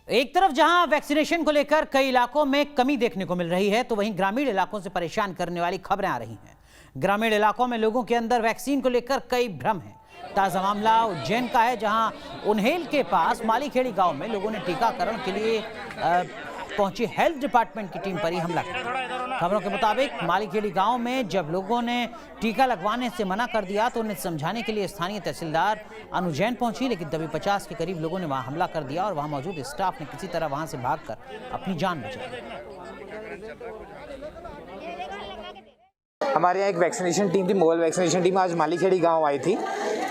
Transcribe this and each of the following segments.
एक तरफ जहां वैक्सीनेशन को लेकर कई इलाकों में कमी देखने को मिल रही है, तो वहीं ग्रामीण इलाकों से परेशान करने वाली खबरें आ रही हैं। ग्रामीण इलाकों में लोगों के अंदर वैक्सीन को लेकर कई भ्रम हैं। ताजा मामला उज्जैन का है, जहां उन्हेल के पास मालीखेड़ी गांव में लोगों ने टीकाकरण के लिए पहुंची हेल्थ डिपार्टमेंट की टीम पर ही हमला किया। खबरों के मुताबिक मालीखेड़ी गांव में जब लोगों ने टीका लगवाने से मना कर दिया तो उन्हें समझाने के लिए स्थानीय तहसीलदार अनुजैन पहुंची, लेकिन तभी 50 के करीब लोगों ने वहां हमला कर दिया और वहां मौजूद स्टाफ ने किसी तरह वहां से भागकर अपनी जान बचाई। हमारे यहाँ एक वैक्सीनेशन टीम थी, मोबाइल वैक्सीनेशन टीम आज मालीखेड़ी गांव आई थी।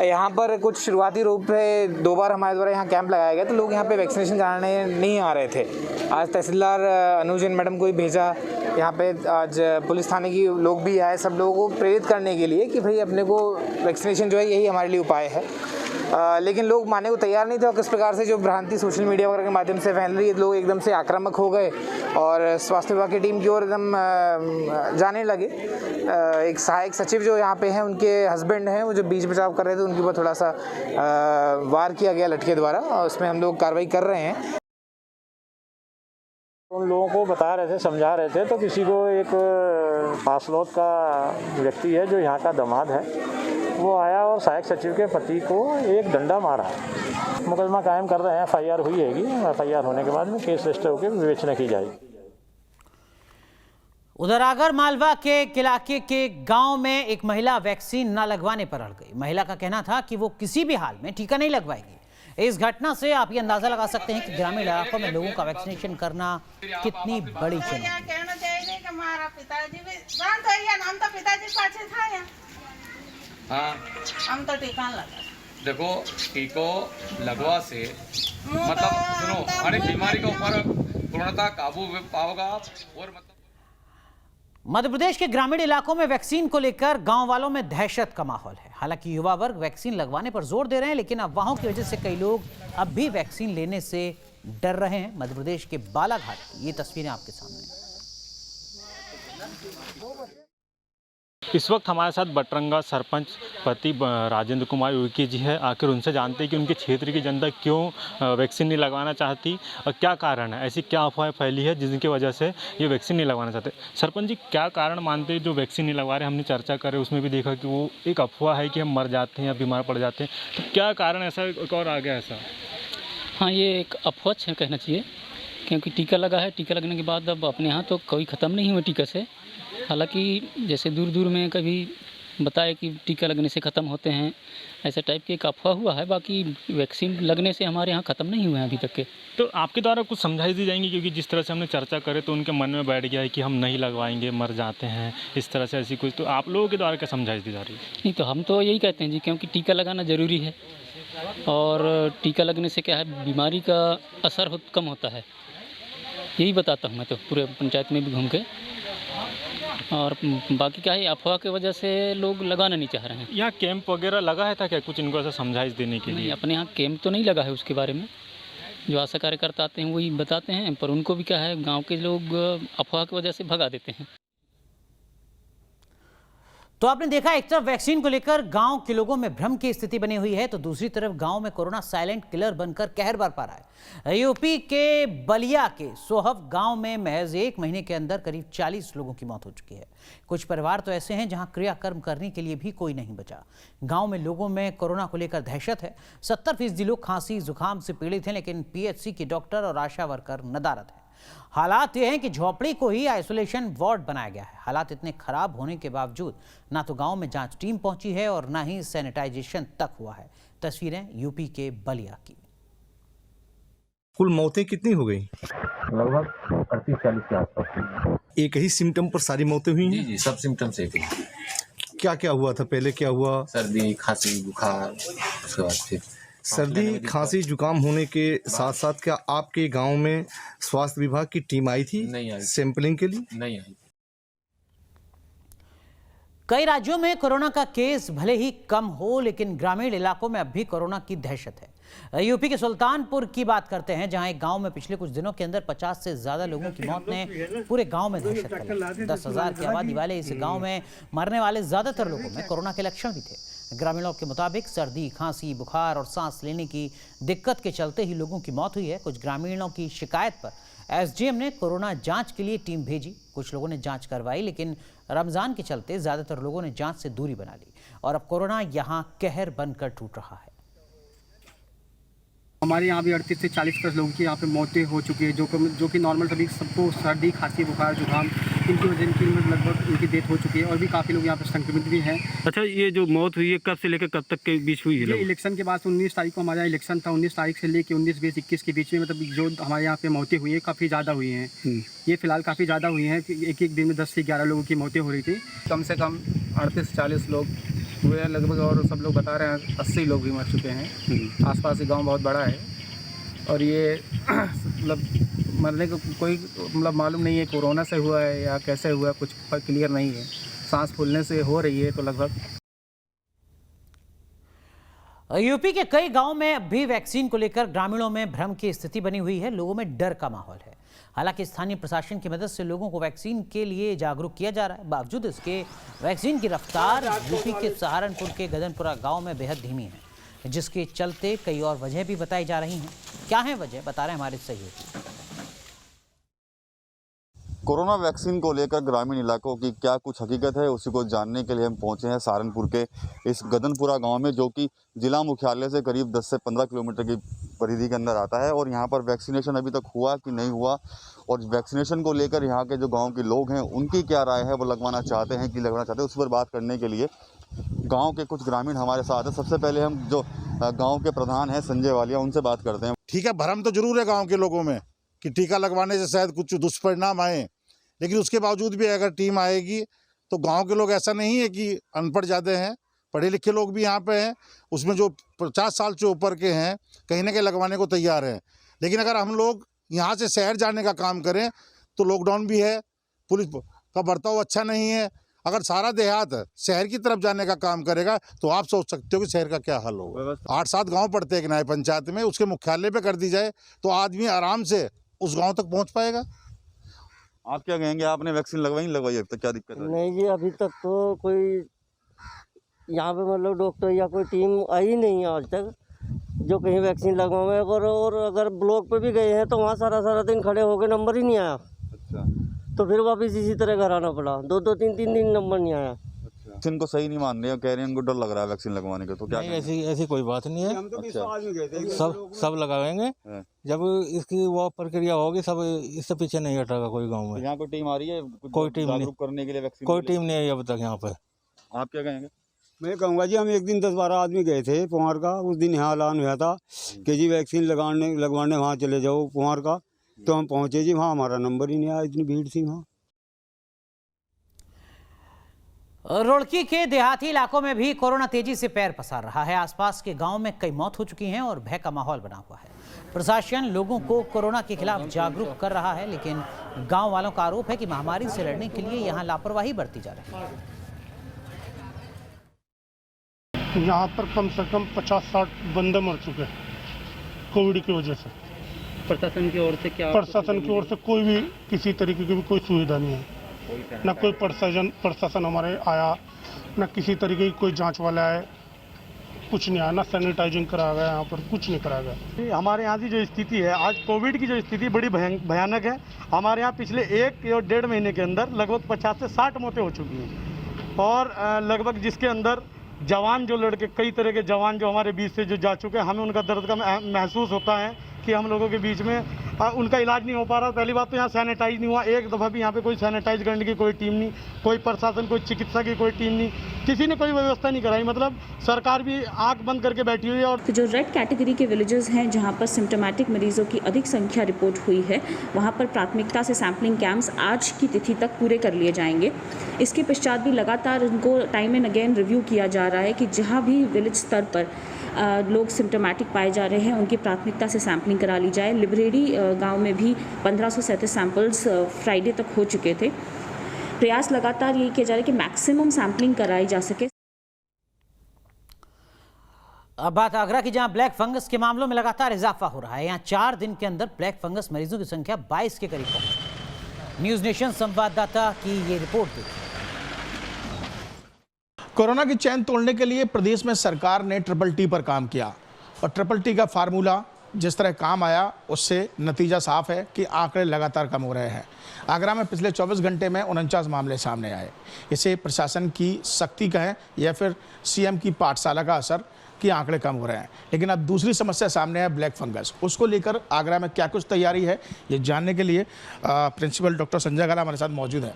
यहाँ पर कुछ शुरुआती रूप में 2 बार हमारे द्वारा यहाँ कैंप लगाया गया, तो लोग यहाँ पे वैक्सीनेशन कराने नहीं आ रहे थे। आज तहसीलदार अनुजैन मैडम को ही भेजा यहाँ पे, आज पुलिस थाने की लोग भी आए, सब लोगों को प्रेरित करने के लिए कि भाई अपने को वैक्सीनेशन जो है यही हमारे लिए उपाय है। लेकिन लोग मानने को तैयार नहीं थे और किस प्रकार से जो भ्रांति सोशल मीडिया वगैरह के माध्यम से फैल रही है, लोग एकदम से आक्रामक हो गए और स्वास्थ्य विभाग की टीम की ओर एकदम जाने लगे। एक सहायक सचिव जो यहाँ पे हैं, उनके हस्बैंड हैं, वो जो बीच बचाव कर रहे थे, उनके ऊपर थोड़ा सा वार किया गया लठके द्वारा और उसमें हम लोग कार्रवाई कर रहे हैं। उन लोगों को बता रहे थे, समझा रहे थे, तो किसी को एक पासलौत का व्यक्ति है जो यहाँ का दामाद है, वो आया और सहायक सचिव के पति को एक डंडा मारा। मुकदमा कायम कर रहे हैं, FIR हुई हैगी। FIR होने के बाद में केस रजिस्टर होकर विवेचना की जाएगी। उधर आगर मालवा के इलाके के गांव में एक महिला वैक्सीन न लगवाने पर अड़ गई। महिला का कहना था कि वो किसी भी हाल में टीका नहीं लगवाएगी। इस घटना से आप ये अंदाजा लगा सकते हैं कि ग्रामीण इलाकों में लोगों का वैक्सीनेशन करना कितनी बड़ी चुनौती है। हम तो टीका लगा, देखो टीको लगवा से मतलब सुनो, हर एक बीमारी के ऊपर पूर्णतः काबू पाओगा और मतलब मध्य प्रदेश के ग्रामीण इलाकों में वैक्सीन को लेकर गांव वालों में दहशत का माहौल है। हालांकि युवा वर्ग वैक्सीन लगवाने पर जोर दे रहे हैं, लेकिन अफवाहों की वजह से कई लोग अब भी वैक्सीन लेने से डर रहे हैं। मध्य प्रदेश के बालाघाट की ये तस्वीरें आपके सामने हैं। इस वक्त हमारे साथ बटरंगा सरपंच पति राजेंद्र कुमार उइके जी है। आखिर उनसे जानते हैं कि उनके क्षेत्र की जनता क्यों वैक्सीन नहीं लगवाना चाहती और क्या कारण है, ऐसी क्या अफवाह फैली है जिनकी वजह से ये वैक्सीन नहीं लगवाना चाहते। सरपंच जी, क्या कारण मानते हैं जो वैक्सीन नहीं लगवा रहे? हमने चर्चा करे, उसमें भी देखा कि वो एक अफवाह है कि हम मर जाते हैं या बीमार पड़ जाते हैं, तो क्या कारण ऐसा और आ गया ऐसा? हाँ, ये एक अफवाह है कहना चाहिए, क्योंकि टीका लगा है। टीका लगने के बाद अब अपने यहाँ तो कोई ख़त्म नहीं हुआ टीका से। हालांकि जैसे दूर दूर में कभी बताए कि टीका लगने से ख़त्म होते हैं, ऐसा टाइप की एक अफवाह हुआ है। बाकी वैक्सीन लगने से हमारे यहाँ ख़त्म नहीं हुए हैं अभी तक के। तो आपके द्वारा कुछ समझाई दी जाएंगी, क्योंकि जिस तरह से हमने चर्चा करे तो उनके मन में बैठ गया है कि हम नहीं लगवाएंगे, मर जाते हैं, इस तरह से ऐसी कुछ, तो आप लोगों के द्वारा क्या समझाई दी जा रही है? नहीं, तो हम तो यही कहते हैं जी, क्योंकि टीका लगाना ज़रूरी है और टीका लगने से क्या है, बीमारी का असर कम होता है। यही बताता हूँ मैं तो पूरे पंचायत में भी घूम के। और बाकी क्या है, अफवाह की वजह से लोग लगाना नहीं चाह रहे हैं। यहाँ कैंप वगैरह लगा है था क्या कुछ इनको ऐसा समझाइश देने के लिए? नहीं, अपने यहाँ कैंप तो नहीं लगा है। उसके बारे में जो आशा कार्यकर्ता आते हैं वही बताते हैं, पर उनको भी क्या है, गांव के लोग अफवाह की वजह से भगा देते हैं। तो आपने देखा, एक तरफ वैक्सीन को लेकर गांव के लोगों में भ्रम की स्थिति बनी हुई है, तो दूसरी तरफ गांव में कोरोना साइलेंट किलर बनकर कहर बरपा रहा है। यूपी के बलिया के सोहव गांव में महज 1 महीने के अंदर करीब 40 लोगों की मौत हो चुकी है। कुछ परिवार तो ऐसे हैं जहां क्रियाकर्म करने के लिए भी कोई नहीं बचा। गांव में लोगों में कोरोना को लेकर दहशत है। 70% लोग खांसी जुकाम से पीड़ित हैं, लेकिन PHC की डॉक्टर और आशा वर्कर नदारद है। हालात ये हैं कि झोपड़ी को ही आइसोलेशन वार्ड बनाया गया है। हालात इतने खराब होने के बावजूद ना तो गांव में जांच टीम पहुंची है और ना ही सैनिटाइजेशन तक हुआ है। तस्वीरें यूपी के बलिया की। कुल मौतें कितनी हो गई? लगभग 38-40 के आसपास। एक ही सिम्टम पर सारी मौतें हुई हैं? जी, सब सिम्टम से थे। क्या क्या हुआ था पहले? क्या हुआ? सर्दी, खांसी, बुखार, उसके बाद फिर सर्दी, खांसी, जुकाम होने के साथ साथ क्या आपके गांव में स्वास्थ्य विभाग की टीम आई थी? नहीं आई। सैंपलिंग के लिए नहीं आई। कई राज्यों में कोरोना का केस भले ही कम हो, लेकिन ग्रामीण इलाकों में अब भी कोरोना की दहशत है। यूपी के सुल्तानपुर की बात करते हैं, जहां एक गांव में पिछले कुछ दिनों के अंदर 50 से ज्यादा लोगों की मौत ने पूरे गांव में दहशत फैलाई। 10,000 की आबादी वाले इस गांव में मरने वाले ज्यादातर लोगों में कोरोना के लक्षण भी थे। ग्रामीणों के मुताबिक सर्दी, खांसी, बुखार और सांस लेने की दिक्कत के चलते ही लोगों की मौत हुई है। कुछ ग्रामीणों की शिकायत पर एसडीएम ने कोरोना जांच के लिए टीम भेजी। कुछ लोगों ने जांच करवाई, लेकिन रमजान के चलते ज्यादातर लोगों ने जांच से दूरी बना ली और अब कोरोना यहां कहर बनकर टूट रहा है। हमारे यहाँ भी 38 से 40 प्लस लोगों की यहाँ पे मौतें हो चुकी है, जो कि नॉर्मल सभी सबको सर्दी, खांसी, बुखार, जुकाम इनकी वजह इनकी लगभग इनकी डेथ हो चुकी है और भी काफ़ी लोग यहाँ पे संक्रमित भी हैं। अच्छा, ये जो मौत हुई है कब से लेकर कब तक के बीच हुई है? ये इलेक्शन के बाद 19 तारीख को हमारे यहाँ इलेक्शन था। 19 तारीख से लेकर 19, 20, 21 के बीच में मतलब जो हमारे यहाँ पे मौतें हुई है काफ़ी ज़्यादा हुई हैं। ये फिलहाल काफ़ी ज़्यादा हुई हैं, एक एक दिन में 10 से 11 लोगों की मौतें हो रही थी। कम से कम 38-40 लोग हुए हैं लगभग, और सब लोग बता रहे हैं 80 लोग भी मर चुके हैं। आसपास ये गांव बहुत बड़ा है और ये मतलब मरने को कोई मतलब मालूम नहीं है कोरोना से हुआ है या कैसे हुआ है, कुछ क्लियर नहीं है। सांस फूलने से हो रही है तो लगभग। यूपी के कई गांवों में अब भी वैक्सीन को लेकर ग्रामीणों में भ्रम की स्थिति बनी हुई है। लोगों में डर का माहौल है। हालांकि स्थानीय प्रशासन की मदद से लोगों को वैक्सीन के लिए जागरूक किया जा रहा है। बावजूद इसके वैक्सीन की रफ्तार यूपी के सहारनपुर के गदनपुरा गांव में बेहद धीमी है, जिसके चलते कई और वजह भी बताई जा रही हैं। क्या है वजह, बता रहे हैं हमारे सहयोगी। कोरोना वैक्सीन को लेकर ग्रामीण इलाकों की क्या कुछ हकीकत है, उसी को जानने के लिए हम पहुंचे हैं सहारनपुर के इस गदनपुरा गांव में, जो कि जिला मुख्यालय से करीब 10 से 15 किलोमीटर की परिधि के अंदर आता है। और यहां पर वैक्सीनेशन अभी तक हुआ कि नहीं हुआ, और वैक्सीनेशन को लेकर यहाँ के जो गाँव के लोग हैं उनकी क्या राय है, वो लगवाना चाहते हैं कि लगवाना चाहते हैं, उस पर बात करने के लिए गांव के कुछ ग्रामीण हमारे साथ हैं। सबसे पहले हम जो गांव के प्रधान हैं संजय वालिया, उनसे बात करते हैं। ठीक है, भ्रम तो जरूर है गांव के लोगों में कि टीका लगवाने से शायद कुछ दुष्परिणाम आए, लेकिन उसके बावजूद भी अगर टीम आएगी तो गांव के लोग ऐसा नहीं है कि अनपढ़ ज़्यादा हैं, पढ़े लिखे लोग भी यहाँ पे हैं। उसमें जो 50 साल से ऊपर के हैं कहीं ना कहीं लगवाने को तैयार हैं। लेकिन अगर हम लोग यहाँ से शहर जाने का काम करें तो लॉकडाउन भी है, पुलिस का बर्ताव अच्छा नहीं है। अगर सारा देहात शहर की तरफ जाने का काम करेगा तो आप सोच सकते हो कि शहर का क्या हाल होगा। 8-7 गांव पड़ते हैं न्याय पंचायत में, उसके मुख्यालय पे कर दी जाए तो आदमी आराम से उस गांव तक पहुंच पाएगा। आप क्या कहेंगे, आपने वैक्सीन लगवाई नहीं लगवाई, अब तक क्या दिक्कत है? नहीं जी, अभी तक तो कोई यहाँ पे मतलब डॉक्टर या कोई टीम आई नहीं है आज तक जो कहीं वैक्सीन लगवाए। और अगर ब्लॉक पे भी गए हैं तो वहाँ सारा दिन खड़े हो गए, नंबर ही नहीं आया। अच्छा, तो फिर वापस इसी तरह घर आना पड़ा। 2-2, 3-3 दिन नंबर नहीं आया। वैक्सीन को सही नहीं मान रहे, कह रहे हैं उनको डर लग रहा है वैक्सीन लगवाने का, तो क्या? नहीं, ऐसी कोई बात नहीं है। हम तो विश्वास में गए थे, सब लगाएंगे जब इसकी वो प्रक्रिया होगी, सब इससे पीछे नहीं हटेगा कोई गांव में। यहाँ कोई टीम आ रही है कोई टीम नहीं करने के लिए वैक्सीन? कोई टीम नहीं आई अब तक यहाँ पर। आप क्या कहेंगे? मैं कहूँगा जी, हम एक दिन 10-12 आदमी गए थे पुहार का। उस दिन यहाँ ऐलान हुआ था कि जी वैक्सीन लगवाने वहाँ चले जाओ पुहार का। तो हम पहुँचे जी, वहाँ हमारा नंबर ही नहीं आया, इतनी भीड़ थी वहाँ। रुड़की के देहाती इलाकों में भी कोरोना तेजी से पैर पसार रहा है। आसपास के गांव में कई मौत हो चुकी हैं और भय का माहौल बना हुआ है। प्रशासन लोगों को कोरोना के खिलाफ जागरूक कर रहा है, लेकिन गांव वालों का आरोप है कि महामारी से लड़ने के लिए यहां लापरवाही बरती जा रही है। यहाँ पर कम से कम 50-60 बंदे मर चुके हैं कोविड की वजह से। प्रशासन की ओर से क्या? प्रशासन की ओर से कोई भी किसी तरीके की भी कोई सुविधा नहीं है। न कोई प्रशासन हमारे आया, न किसी तरीके की कोई जांच वाला आए, कुछ नहीं आया। ना सैनिटाइजिंग कराया गया, यहाँ पर कुछ नहीं कराया गया। हमारे यहाँ की जो स्थिति है आज कोविड की जो स्थिति बड़ी भयानक है। हमारे यहाँ पिछले 1-1.5 महीने के अंदर लगभग 50 से 60 मौतें हो चुकी हैं और लगभग जिसके अंदर जवान जो लड़के, कई तरह के जवान जो हमारे बीच से जो जा चुके हैं, हमें उनका दर्द का महसूस होता है कि हम लोगों के बीच में उनका इलाज नहीं हो पा रहा। पहली बात तो यहाँ सैनिटाइज नहीं हुआ, एक दफ़ा भी यहाँ पे कोई सैनिटाइज करने की कोई टीम नहीं, कोई प्रशासन, कोई चिकित्सा की कोई टीम नहीं, किसी ने कोई व्यवस्था नहीं कराई। मतलब सरकार भी आंख बंद करके बैठी हुई है। और जो रेड कैटेगरी के विलेजेस हैं जहाँ पर सिम्टोमेटिक मरीजों की अधिक संख्या रिपोर्ट हुई है, वहाँ पर प्राथमिकता से सैम्पलिंग कैंप्स आज की तिथि तक पूरे कर लिए जाएंगे। इसके पश्चात भी लगातार उनको टाइम एंड अगेन रिव्यू किया जा रहा है कि जहाँ भी विलेज स्तर पर लोग सिम्टोमेटिक पाए जा रहे हैं उनकी प्राथमिकता से सैम्पलिंग करा ली जाए। लिबरेरी गांव में भी 1537 सैंपल्स फ्राइडे तक हो चुके थे। प्रयास लगातार यही किया जा रहा है कि मैक्सिमम सैम्पलिंग कराई जा सके। अब बात आगरा की, जहां ब्लैक फंगस के मामलों में लगातार इजाफा हो रहा है। यहां 4 दिन के अंदर ब्लैक फंगस मरीजों की संख्या 22 के करीब पहुंची। न्यूज़ नेशन संवाददाता की ये रिपोर्ट देखिए। कोरोना की चैन तोड़ने के लिए प्रदेश में सरकार ने ट्रिपल टी पर काम किया और ट्रिपल टी का फार्मूला जिस तरह काम आया उससे नतीजा साफ है कि आंकड़े लगातार कम हो रहे हैं। आगरा में पिछले 24 घंटे में 49 मामले सामने आए। इसे प्रशासन की सख्ती कहें या फिर सीएम की पाठशाला का असर कि आंकड़े कम हो रहे हैं। लेकिन अब दूसरी समस्या सामने है, ब्लैक फंगस। उसको लेकर आगरा में क्या कुछ तैयारी है, ये जानने के लिए प्रिंसिपल डॉक्टर संजय गाला हमारे साथ मौजूद है।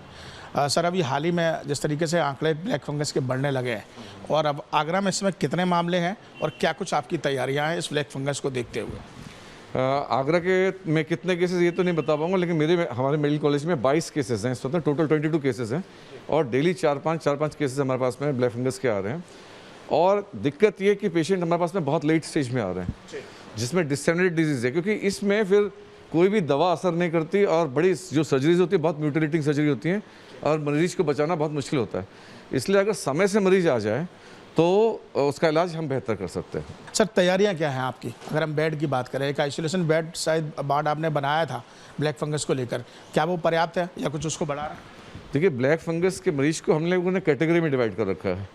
सर, अभी हाल ही में जिस तरीके से आंकड़े ब्लैक फंगस के बढ़ने लगे हैं और अब आगरा में इसमें कितने मामले हैं और क्या कुछ आपकी तैयारियां हैं इस ब्लैक फंगस को देखते हुए? आगरा के में कितने केसेस ये तो नहीं बता पाऊंगा, लेकिन हमारे मेडिकल कॉलेज में 22 केसेस हैं इस वक्त, टोटल 22 केसेस हैं और डेली 4-5 केसेस हमारे पास में ब्लैक फंगस के आ रहे हैं। और दिक्कत ये कि पेशेंट हमारे पास में बहुत लेट स्टेज में आ रहे हैं जिसमें डिसेमिनेटेड डिजीज़ है, क्योंकि इसमें फिर कोई भी दवा असर नहीं करती और बड़ी जो सर्जरीज होती है बहुत म्यूटिलेटिंग सर्जरी होती हैं और मरीज को बचाना बहुत मुश्किल होता है। इसलिए अगर समय से मरीज आ जाए तो उसका इलाज हम बेहतर कर सकते हैं। सर, तैयारियां क्या हैं आपकी? अगर हम बेड की बात करें, एक आइसोलेशन बेड शायद वार्ड आपने बनाया था ब्लैक फंगस को लेकर, क्या वो पर्याप्त है या कुछ उसको बढ़ा रहा है? देखिए, ब्लैक फंगस के मरीज को हम लोगों ने कैटेगरी में डिवाइड कर रखा है।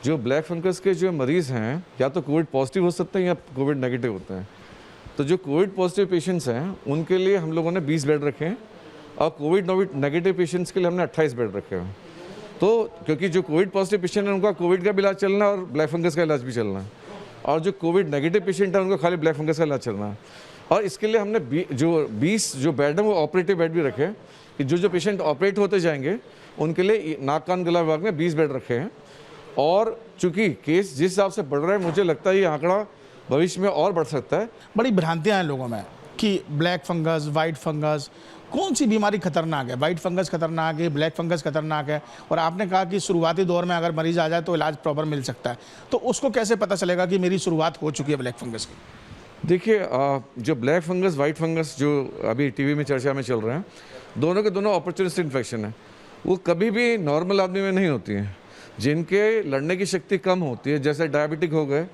जो ब्लैक फंगस के जो मरीज़ हैं या तो कोविड पॉजिटिव हो सकते हैं या कोविड नेगेटिव होते हैं। तो जो कोविड पॉजिटिव पेशेंट्स हैं उनके लिए हम लोगों ने 20 बेड रखे हैं और कोविड नेगेटिव पेशेंट्स के लिए हमने 28 बेड रखे हैं। तो क्योंकि जो कोविड पॉजिटिव पेशेंट है उनका कोविड का भी इलाज चलना है और ब्लैक फंगस का इलाज भी चलना है, और जो कोविड नेगेटिव पेशेंट है उनको खाली ब्लैक फंगस का इलाज चलना है। और इसके लिए हमने 20 जो बेड हैं वो ऑपरेटिव बेड भी रखे हैं कि जो पेशेंट ऑपरेट होते जाएंगे उनके लिए नाक कान गला विभाग में 20 बेड रखे हैं। और चूंकि केस जिस हिसाब से बढ़ रहा है, मुझे लगता है ये आंकड़ा भविष्य में और बढ़ सकता है। बड़ी भ्रांतियां हैं लोगों में कि ब्लैक फंगस, वाइट फंगस, कौन सी बीमारी खतरनाक है? वाइट फंगस खतरनाक है, ब्लैक फंगस खतरनाक है? और आपने कहा कि शुरुआती दौर में अगर मरीज आ जाए तो इलाज प्रॉपर मिल सकता है, तो उसको कैसे पता चलेगा कि मेरी शुरुआत हो चुकी है ब्लैक फंगस की? देखिए, जो ब्लैक फंगस, वाइट फंगस जो अभी टीवी में चर्चा में चल रहे हैं, दोनों के दोनों अपॉर्चुनिस्टिक इन्फेक्शन है। वो कभी भी नॉर्मल आदमी में नहीं होती हैं। जिनके लड़ने की शक्ति कम होती है, जैसे डायबिटिक हो गए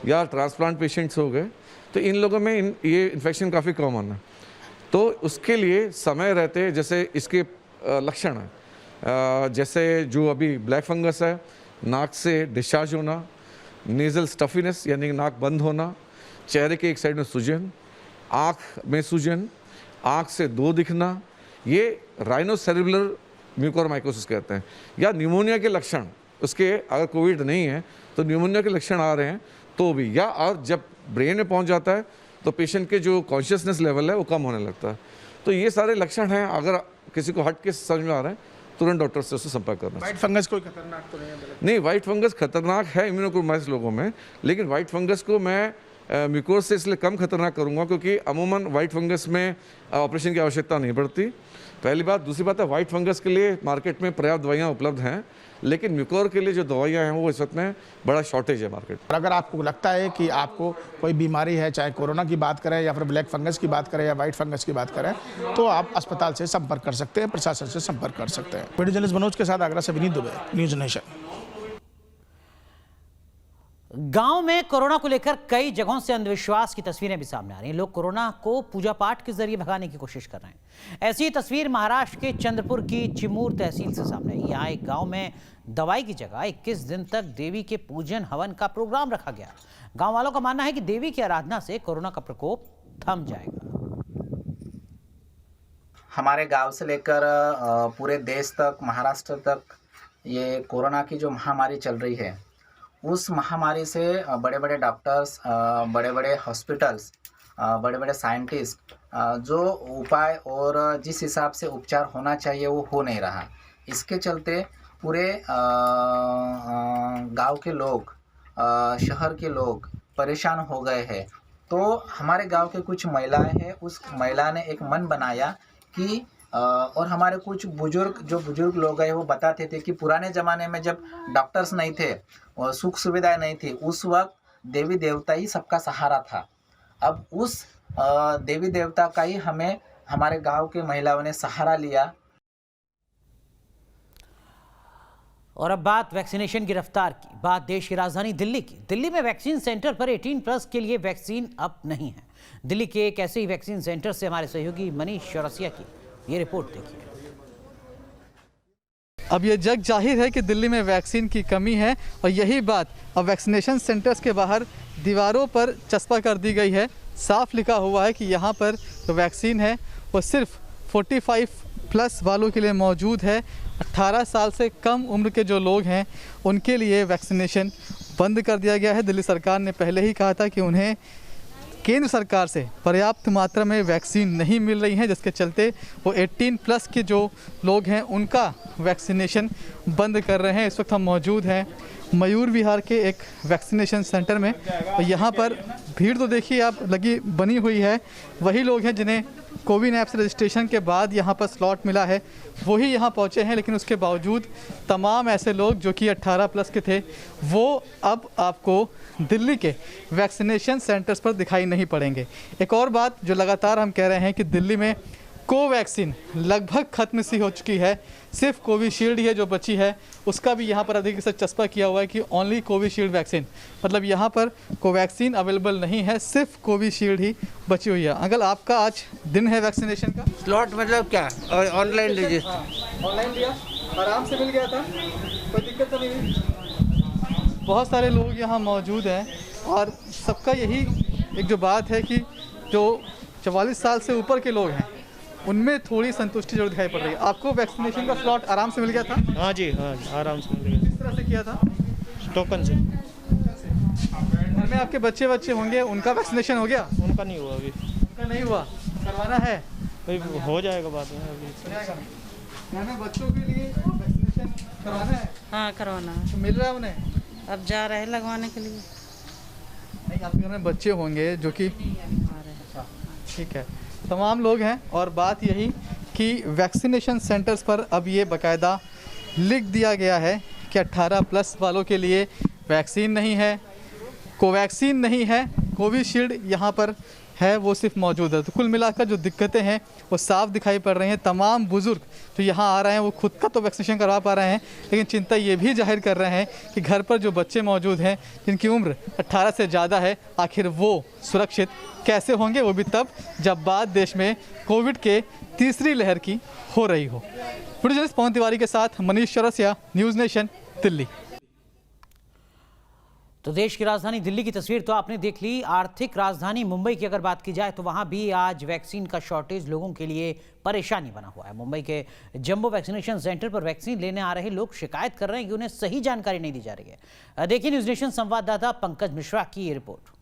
या ट्रांसप्लांट पेशेंट्स हो गए, तो इन लोगों में ये इन्फेक्शन काफ़ी कॉमन है। तो उसके लिए समय रहते जैसे इसके लक्षण हैं, जैसे जो अभी ब्लैक फंगस है, नाक से डिस्चार्ज होना, नेज़ल स्टफीनेस यानी नाक बंद होना, चेहरे के एक साइड में सूजन, आँख में सूजन, आँख से दो दिखना, ये राइनोसेरिब्रल म्यूकोरमाइकोसिस कहते हैं। या न्यूमोनिया के लक्षण, उसके अगर कोविड नहीं है तो न्यूमोनिया के लक्षण आ रहे हैं तो भी, या और जब ब्रेन में पहुंच जाता है तो पेशेंट के जो कॉन्शियसनेस लेवल है वो कम होने लगता है। तो ये सारे लक्षण हैं, अगर किसी को हट के समझ में आ रहे हैं तुरंत डॉक्टर से उससे संपर्क करना। वाइट फंगस कोई खतरनाक तो नहीं है? नहीं, वाइट फंगस खतरनाक है इम्यूनोकोम्प्रोमाइज्ड लोगों में, लेकिन वाइट फंगस को मैं म्यूकोर से इसलिए कम खतरनाक करूंगा क्योंकि अमूमन वाइट फंगस में ऑपरेशन की आवश्यकता नहीं पड़ती, पहली बात। दूसरी बात है, वाइट फंगस के लिए मार्केट में पर्याप्त दवाइयाँ उपलब्ध हैं, लेकिन म्यूकोर के लिए जो दवाइयाँ हैं वो इस वक्त में बड़ा शॉर्टेज है मार्केट। और अगर आपको लगता है कि आपको कोई बीमारी है, चाहे कोरोना की बात करें या फिर ब्लैक फंगस की बात करें या वाइट फंगस की बात करें, तो आप अस्पताल से संपर्क कर सकते हैं, प्रशासन से संपर्क कर सकते हैं। वीडियो जर्नलिस्ट मनोज के साथ आगरा से विनीत दुबे, न्यूज नेशन। गांव में कोरोना को लेकर कई जगहों से अंधविश्वास की तस्वीरें भी सामने आ रही हैं। लोग कोरोना को पूजा पाठ के जरिए भगाने की कोशिश कर रहे हैं। ऐसी तस्वीर महाराष्ट्र के चंद्रपुर की चिमूर तहसील से सामने आई। यहाँ एक गांव में दवाई की जगह 21 दिन तक देवी के पूजन हवन का प्रोग्राम रखा गया। गांव वालों का मानना है कि देवी की आराधना से कोरोना का प्रकोप थम जाएगा। हमारे गांव से लेकर पूरे देश तक, महाराष्ट्र तक ये कोरोना की जो महामारी चल रही है, उस महामारी से बड़े बड़े डॉक्टर्स, बड़े बड़े हॉस्पिटल्स, बड़े बड़े साइंटिस्ट जो उपाय और जिस हिसाब से उपचार होना चाहिए वो हो नहीं रहा। इसके चलते पूरे गांव के लोग, शहर के लोग परेशान हो गए हैं। तो हमारे गांव के कुछ महिलाएं हैं, उस महिला ने एक मन बनाया कि और हमारे कुछ बुजुर्ग लोग हैं वो बताते थे कि पुराने ज़माने में जब डॉक्टर्स नहीं थे और सुख सुविधाएं नहीं थी, उस वक्त देवी देवता ही सबका सहारा था। अब उस देवी देवता का ही हमारे गांव के महिलाओं ने सहारा लिया। और अब बात वैक्सीनेशन की रफ्तार की, बात देश की राजधानी दिल्ली की। दिल्ली में वैक्सीन सेंटर पर 18+ के लिए वैक्सीन अब नहीं है। दिल्ली के एक ऐसे ही वैक्सीन सेंटर से हमारे सहयोगी मनीष चौरसिया की ये रिपोर्ट देखिए। अब ये जग जाहिर है कि दिल्ली में वैक्सीन की कमी है और यही बात अब वैक्सीनेशन सेंटर्स के बाहर दीवारों पर चस्पा कर दी गई है। साफ लिखा हुआ है कि यहाँ पर जो वैक्सीन है वो सिर्फ 45 प्लस वालों के लिए मौजूद है। 18 साल से कम उम्र के जो लोग हैं उनके लिए वैक्सीनेशन बंद कर दिया गया है। दिल्ली सरकार ने पहले ही कहा था कि उन्हें केंद्र सरकार से पर्याप्त मात्रा में वैक्सीन नहीं मिल रही है, जिसके चलते वो 18 प्लस के जो लोग हैं उनका वैक्सीनेशन बंद कर रहे हैं। इस वक्त हम मौजूद हैं मयूर विहार के एक वैक्सीनेशन सेंटर में। यहाँ पर भीड़ तो देखिए आप लगी बनी हुई है। वही लोग हैं जिन्हें कोविन ऐप से रजिस्ट्रेशन के बाद यहाँ पर स्लॉट मिला है वही यहाँ पहुँचे हैं, लेकिन उसके बावजूद तमाम ऐसे लोग जो कि 18 प्लस के थे वो अब आपको दिल्ली के वैक्सीनेशन सेंटर्स पर दिखाई नहीं पड़ेंगे। एक और बात जो लगातार हम कह रहे हैं कि दिल्ली में कोवैक्सीन लगभग ख़त्म सी हो चुकी है, सिर्फ कोविशील्ड ही है जो बची है। उसका भी यहाँ पर अधिक से चस्पा किया हुआ है कि ओनली कोविशील्ड वैक्सीन, मतलब यहाँ पर कोवैक्सीन अवेलेबल नहीं है, सिर्फ कोविशील्ड ही बची हुई है। अंकल आपका आज दिन है वैक्सीनेशन का? स्लॉट मतलब क्या? ऑनलाइन रजिस्टर ऑनलाइन लिया, आराम से मिल गया था, कोई दिक्कत तो नहीं हुई। बहुत सारे लोग यहाँ मौजूद हैं और सबका यही एक जो बात है कि जो 44 साल से ऊपर के लोग हैं उनमें थोड़ी संतुष्टि जरूर दिखाई पड़ रही है। आपको वैक्सीनेशन का स्लॉट आराम से मिल गया था? हाँ जी, हाँ आराम से मिल गया। किस तरह से किया था? टोकन से। घर में आपके बच्चे होंगे, उनका वैक्सीनेशन हो गया? उनका नहीं हुआ अभी। उनका नहीं हुआ, करवाना है? भाई हो जाएगा बाद में अभी। घर में बच्चों के लिए वैक्सीनेशन करवाना है? हाँ करवाना है। तो मिल रहा है उन्हें? अब जा रहे हैं लगवाने के लिए। नहीं, आपके घर में बच्चे होंगे जो कि ठीक है, तमाम लोग हैं। और बात यही कि वैक्सीनेशन सेंटर्स पर अब ये बाकायदा लिख दिया गया है कि 18 प्लस वालों के लिए वैक्सीन नहीं है, कोवैक्सीन नहीं है, कोविशील्ड यहाँ पर है वो सिर्फ मौजूद है। तो कुल मिलाकर जो दिक्कतें हैं वो साफ दिखाई पड़ रही हैं। तमाम बुज़ुर्ग जो यहाँ आ रहे हैं वो खुद का तो वैक्सीनेशन करवा पा रहे हैं, लेकिन चिंता ये भी जाहिर कर रहे हैं कि घर पर जो बच्चे मौजूद हैं जिनकी उम्र 18 से ज़्यादा है, आखिर वो सुरक्षित कैसे होंगे, वो भी तब जब बात देश में कोविड के तीसरी लहर की हो रही हो। प्रोड्यूसर पवन तिवारी के साथ मनीष चौरसिया, न्यूज़ नेशन, दिल्ली। तो देश की राजधानी दिल्ली की तस्वीर तो आपने देख ली। आर्थिक राजधानी मुंबई की अगर बात की जाए तो वहां भी आज वैक्सीन का शॉर्टेज लोगों के लिए परेशानी बना हुआ है। मुंबई के जंबो वैक्सीनेशन सेंटर पर वैक्सीन लेने आ रहे लोग शिकायत कर रहे हैं कि उन्हें सही जानकारी नहीं दी जा रही है। देखिए न्यूज़ नेशन संवाददाता पंकज मिश्रा की ये रिपोर्ट।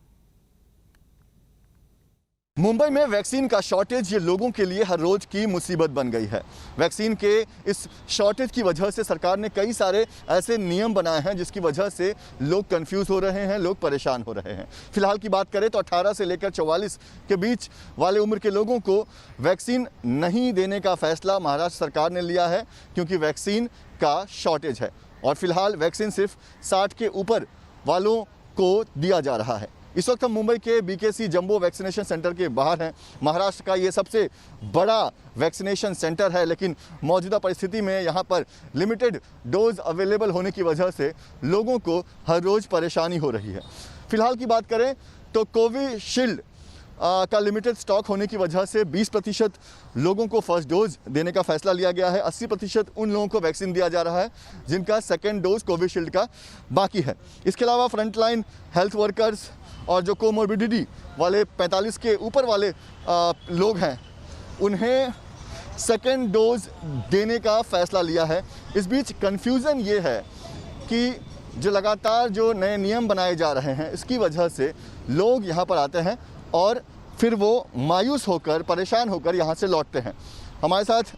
मुंबई में वैक्सीन का शॉर्टेज ये लोगों के लिए हर रोज की मुसीबत बन गई है। वैक्सीन के इस शॉर्टेज की वजह से सरकार ने कई सारे ऐसे नियम बनाए हैं जिसकी वजह से लोग कंफ्यूज हो रहे हैं, लोग परेशान हो रहे हैं। फिलहाल की बात करें तो 18 से लेकर 44 के बीच वाले उम्र के लोगों को वैक्सीन नहीं देने का फैसला महाराष्ट्र सरकार ने लिया है, क्योंकि वैक्सीन का शॉर्टेज है और फिलहाल वैक्सीन सिर्फ 60 के ऊपर वालों को दिया जा रहा है। इस वक्त हम मुंबई के बीकेसी जंबो वैक्सीनेशन सेंटर के बाहर हैं। महाराष्ट्र का ये सबसे बड़ा वैक्सीनेशन सेंटर है, लेकिन मौजूदा परिस्थिति में यहाँ पर लिमिटेड डोज अवेलेबल होने की वजह से लोगों को हर रोज़ परेशानी हो रही है। फिलहाल की बात करें तो कोविशील्ड का लिमिटेड स्टॉक होने की वजह से 20% लोगों को फर्स्ट डोज देने का फैसला लिया गया है। 80% उन लोगों को वैक्सीन दिया जा रहा है जिनका सेकेंड डोज कोविशील्ड का बाकी है। इसके अलावा फ्रंटलाइन हेल्थ वर्कर्स और जो कोमोर्बिडिटी वाले 45 के ऊपर वाले लोग हैं उन्हें सेकेंड डोज देने का फैसला लिया है। इस बीच कन्फ्यूज़न ये है कि जो लगातार जो नए नियम बनाए जा रहे हैं इसकी वजह से लोग यहाँ पर आते हैं और फिर वो मायूस होकर, परेशान होकर यहाँ से लौटते हैं। हमारे साथ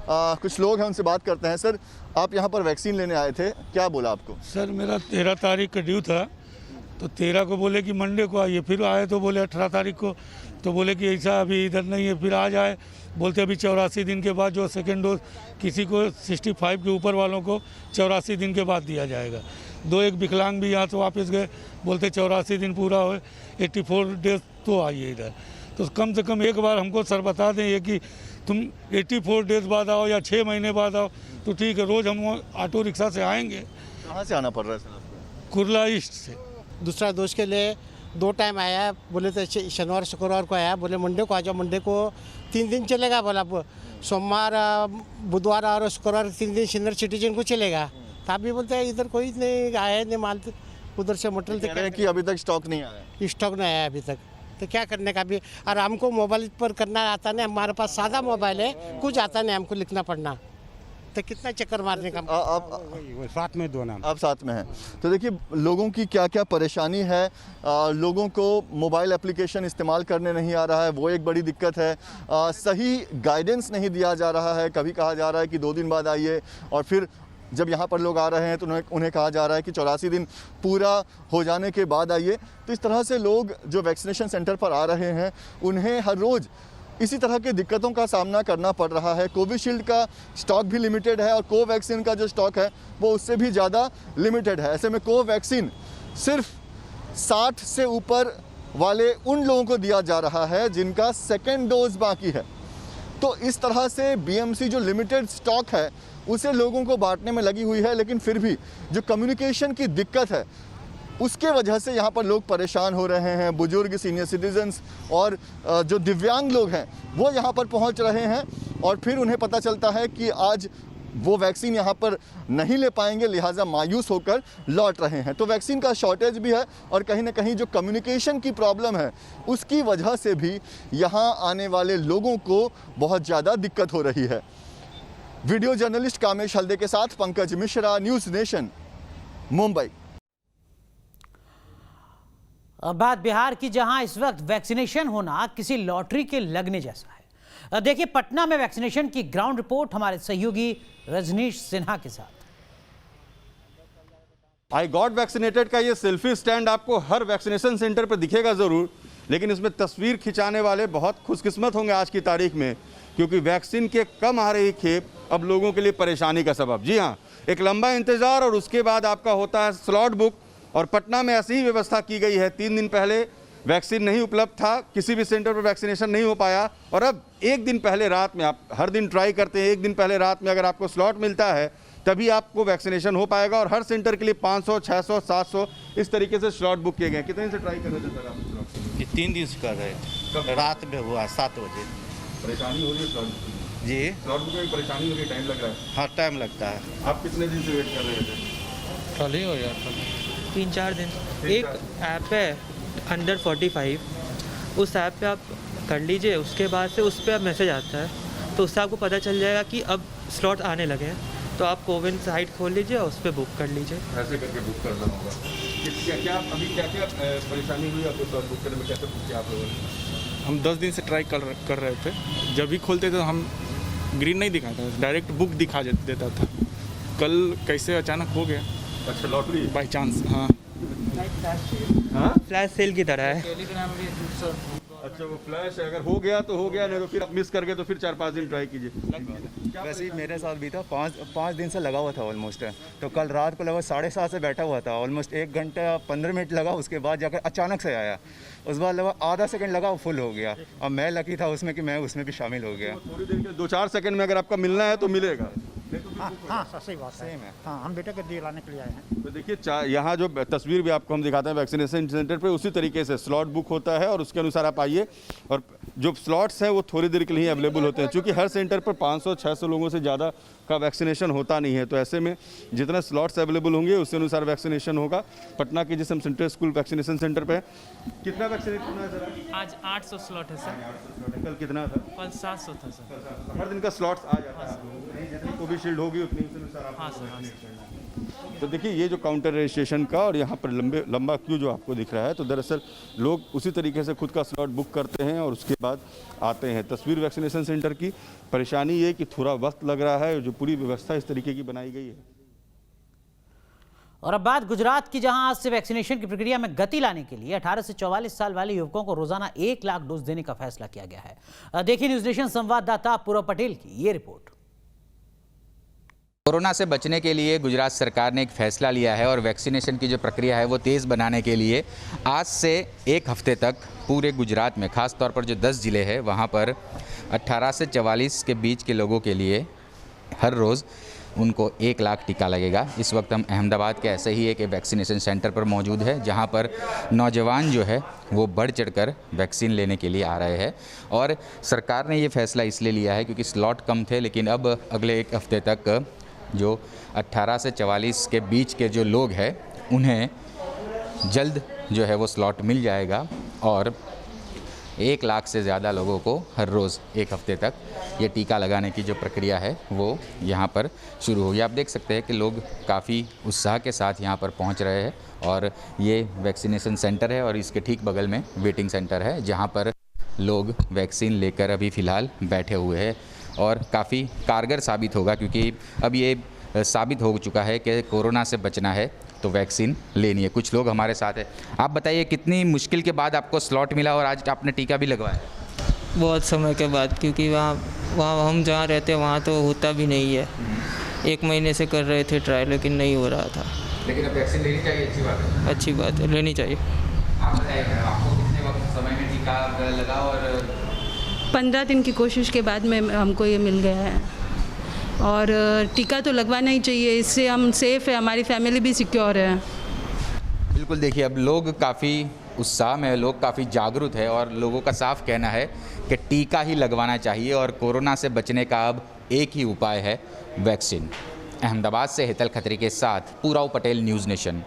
कुछ लोग हैं, उनसे बात करते हैं। सर, आप यहाँ पर वैक्सीन लेने आए थे, क्या बोला आपको? सर मेरा 13 तारीख का ड्यू था, तो 13 को बोले कि मंडे को आइए, फिर आए तो बोले 18 तारीख को, तो बोले कि ऐसा अभी इधर नहीं है, फिर आज आए बोलते अभी 84 दिन के बाद जो सेकेंड डोज किसी को 65 के ऊपर वालों को 84 दिन के बाद दिया जाएगा। एक विकलांग भी यहाँ से वापस गए, बोलते 84 दिन पूरा हो, 84 डेज तो आइए इधर। तो कम से कम एक बार हमको सर बता दें ये कि तुम 84 डेज बाद आओ या 6 महीने बाद आओ तो ठीक है। रोज़ हम ऑटो रिक्शा से आएंगे। कहाँ से आना पड़ रहा है सर आपको? कुर्ला ईस्ट से। दूसरा डोज के लिए 2 टाइम आया, बोले तो शनिवार शुक्रवार को आया, बोले मंडे को आ जाओ, मंडे को 3 दिन चलेगा, बोला सोमवार बुधवार और शुक्रवार 3 दिन सीनियर सिटीजन को चलेगा। तो आप भी बोलते हैं इधर कोई नहीं आया, नहीं मानते, उधर से मटेरियल कह रहे हैं कि अभी तक स्टॉक नहीं आया। स्टॉक नहीं आया अभी तक, तो क्या करने का भी। और हमको मोबाइल पर करना आता नहीं, हमारे पास सादा मोबाइल है, कुछ आता नहीं हमको लिखना पढ़ना, तो कितना चक्कर मारने का। आप साथ में दो नाम, आप साथ में हैं। तो देखिए लोगों की क्या क्या परेशानी है। लोगों को मोबाइल एप्लीकेशन इस्तेमाल करने नहीं आ रहा है, वो एक बड़ी दिक्कत है। सही गाइडेंस नहीं दिया जा रहा है। कभी कहा जा रहा है कि 2 दिन बाद आइए, और फिर जब यहाँ पर लोग आ रहे हैं तो उन्हें कहा जा रहा है कि 84 दिन पूरा हो जाने के बाद आइए। तो इस तरह से लोग जो वैक्सीनेशन सेंटर पर आ रहे हैं उन्हें हर रोज़ इसी तरह की दिक्कतों का सामना करना पड़ रहा है। कोविशील्ड का स्टॉक भी लिमिटेड है और कोवैक्सीन का जो स्टॉक है वो उससे भी ज़्यादा लिमिटेड है। ऐसे में कोवैक्सीन सिर्फ 60 से ऊपर वाले उन लोगों को दिया जा रहा है जिनका सेकेंड डोज बाकी है। तो इस तरह से बीएमसी जो लिमिटेड स्टॉक है उसे लोगों को बांटने में लगी हुई है, लेकिन फिर भी जो कम्युनिकेशन की दिक्कत है उसके वजह से यहाँ पर लोग परेशान हो रहे हैं। बुजुर्ग, सीनियर सिटीजन्स और जो दिव्यांग लोग हैं वो यहाँ पर पहुँच रहे हैं, और फिर उन्हें पता चलता है कि आज वो वैक्सीन यहाँ पर नहीं ले पाएंगे, लिहाजा मायूस होकर लौट रहे हैं। तो वैक्सीन का शॉर्टेज भी है, और कहीं ना कहीं जो कम्युनिकेशन की प्रॉब्लम है उसकी वजह से भी यहाँ आने वाले लोगों को बहुत ज़्यादा दिक्कत हो रही है। वीडियो जर्नलिस्ट कामेश हल्दे के साथ पंकज मिश्रा, न्यूज़ नेशन, मुंबई। अब बात बिहार की, जहां इस वक्त वैक्सीनेशन होना किसी लॉटरी के लगने जैसा है। देखिए पटना में वैक्सीनेशन की ग्राउंड रिपोर्ट हमारे सहयोगी रजनीश सिन्हा के साथ। आई गॉट वैक्सीनेटेड का ये सेल्फी स्टैंड आपको हर वैक्सीनेशन सेंटर पर दिखेगा ज़रूर, लेकिन इसमें तस्वीर खिंचाने वाले बहुत खुशकिस्मत होंगे आज की तारीख में, क्योंकि वैक्सीन के कम आ रही खेप अब लोगों के लिए परेशानी का सबब। जी हाँ, एक लंबा इंतज़ार और उसके बाद आपका होता है स्लॉट बुक, और पटना में ऐसी ही व्यवस्था की गई है। 3 दिन पहले वैक्सीन नहीं उपलब्ध था, किसी भी सेंटर पर वैक्सीनेशन नहीं हो पाया, और अब 1 दिन पहले रात में, आप हर दिन ट्राई करते हैं, 1 दिन पहले रात में अगर आपको स्लॉट मिलता है तभी आपको वैक्सीनेशन हो पाएगा। और हर सेंटर के लिए 500, 600, 700 इस तरीके से स्लॉट बुक किए गए। कितने दिन से ट्राई कर रहे थे सर आप? 3 दिन से कर रहे थे, रात में हुआ 7 बजे। परेशानी हो रही है स्लॉट जी? स्लॉट बुक में परेशानी हो रही है, टाइम लग रहा है? हाँ, टाइम लगता है। आप कितने दिन से वेट कर रहे थे? कल ही हो गया, 3-4 दिन। एक ऐप है अंडर 45, उस ऐप पे आप कर लीजिए, उसके बाद से उस पर आप मैसेज आता है तो उससे आपको पता चल जाएगा कि अब स्लॉट आने लगे हैं, तो आप कोविन साइट खोल लीजिए और उस पर बुक कर लीजिए। ऐसे करके बुक करना होगा। क्या परेशानी हुई आपको स्लॉट बुक करने में? कैसे बुक किया आप लोगों ने? हम 10 दिन से ट्राई कर रहे थे। जब भी खोलते थे हम ग्रीन नहीं दिखाता, डायरेक्ट बुक दिखा देता था। कल कैसे अचानक हो गया। अच्छा, लॉटरी बाई चांस। हाँ, फ्लैश सेल की तरह है। अच्छा, वो फ्लैश अगर हो गया तो हो गया, नहीं तो फिर आप मिस कर गए तो फिर 4-5 दिन ट्राई कीजिए। वैसे ही मेरे साथ भी था, 5 दिन से लगा हुआ था ऑलमोस्ट। तो कल रात को लगभग 7:30 से बैठा हुआ था, ऑलमोस्ट 1 घंटा 15 मिनट लगा, उसके बाद जाकर अचानक से आया। उस बाद लगभग आधा सेकंड लगा, वो फुल हो गया। अब मैं लकी था उसमें कि मैं उसमें भी शामिल हो गया। थोड़ी देर के 2-4 सेकंड में अगर आपका मिलना है तो मिलेगा। हाँ, सही बात है। हाँ, हम बेटे को दिलाने के लिए आए हैं। तो देखिए यहाँ जो तस्वीर भी आपको हम दिखाते हैं वैक्सीनेशन सेंटर पे, उसी तरीके से स्लॉट बुक होता है और उसके अनुसार आप आइए। और जो स्लॉट्स हैं वो थोड़ी देर के लिए अवेलेबल होते हैं, क्योंकि हर सेंटर पर 500-600 लोगों से ज़्यादा का वैक्सीनेशन होता नहीं है। तो ऐसे में जितने स्लॉट्स अवेलेबल होंगे उसी अनुसार वैक्सीनेशन होगा। पटना के जिस हम सेंटर स्कूल वैक्सीनेशन सेंटर पे कितना वैक्सीनेशन है सर? आज 800 स्लॉट है सर। कल कितना था? कल 700 था सर। हर दिन का स्लॉट्स आ जाता है, जितनी कोविशील्ड होगी उतनी उस अनुसार आप। हाँ सर। तो देखिए ये जो काउंटर रजिस्ट्रेशन का और यहाँ पर लंबा क्यू जो आपको दिख रहा है, तो दरअसल लोग उसी तरीके से खुद का स्लॉट बुक करते हैं और उसके बाद आते हैं। तस्वीर वैक्सीनेशन सेंटर की। परेशानी ये कि थोड़ा वक्त लग रहा है, जो पूरी व्यवस्था इस तरीके की बनाई गई है। और अब बात गुजरात की, जहां आज से वैक्सीनेशन की प्रक्रिया में गति लाने के लिए 18 से 44 साल वाले युवकों को रोजाना 1 लाख डोज देने का फैसला किया गया है। देखिए न्यूज़ नेशन संवाददाता पूरव पटेल की ये रिपोर्ट। कोरोना से बचने के लिए गुजरात सरकार ने एक फैसला लिया है और वैक्सीनेशन की जो प्रक्रिया है वो तेज़ बनाने के लिए आज से 1 हफ्ते तक पूरे गुजरात में, ख़ास तौर पर जो 10 ज़िले हैं वहाँ पर 18 से 44 के बीच के लोगों के लिए हर रोज़ उनको 1 लाख टीका लगेगा। इस वक्त हम अहमदाबाद के ऐसे ही एक वैक्सीनेशन सेंटर पर मौजूद है, जहां पर नौजवान जो है वो बढ़ चढ़कर वैक्सीन लेने के लिए आ रहे हैं। और सरकार ने ये फैसला इसलिए लिया है क्योंकि स्लॉट कम थे, लेकिन अब अगले 1 हफ्ते तक जो 18 से 44 के बीच के जो लोग हैं उन्हें जल्द जो है वो स्लॉट मिल जाएगा और 1 लाख से ज़्यादा लोगों को हर रोज़ 1 हफ्ते तक ये टीका लगाने की जो प्रक्रिया है वो यहाँ पर शुरू होगी। आप देख सकते हैं कि लोग काफ़ी उत्साह के साथ यहाँ पर पहुँच रहे हैं और ये वैक्सीनेशन सेंटर है और इसके ठीक बगल में वेटिंग सेंटर है, जहाँ पर लोग वैक्सीन लेकर अभी फ़िलहाल बैठे हुए हैं और काफ़ी कारगर साबित होगा, क्योंकि अब ये साबित हो चुका है कि कोरोना से बचना है तो वैक्सीन लेनी है। कुछ लोग हमारे साथ हैं। आप बताइए, कितनी मुश्किल के बाद आपको स्लॉट मिला और आज आपने टीका भी लगवाया? बहुत समय के बाद, क्योंकि वहाँ हम जहाँ रहते हैं वहाँ तो होता भी नहीं है। 1 महीने से कर रहे थे ट्राई, लेकिन नहीं हो रहा था। लेकिन अब वैक्सीन लेनी चाहिए, अच्छी बात है। अच्छी बात है, लेनी चाहिए। आप बताइए, आपको कितने वक्त समय में टीका लगा? और 15 दिन की कोशिश के बाद में हमको ये मिल गया है और टीका तो लगवाना ही चाहिए, इससे हम सेफ़ है, हमारी फैमिली भी सिक्योर है। बिल्कुल, देखिए अब लोग काफ़ी उत्साह में, लोग काफ़ी जागरूक है और लोगों का साफ कहना है कि टीका ही लगवाना चाहिए और कोरोना से बचने का अब एक ही उपाय है, वैक्सीन। अहमदाबाद से हेतल खत्री के साथ पूराव पटेल, न्यूज़ नेशन।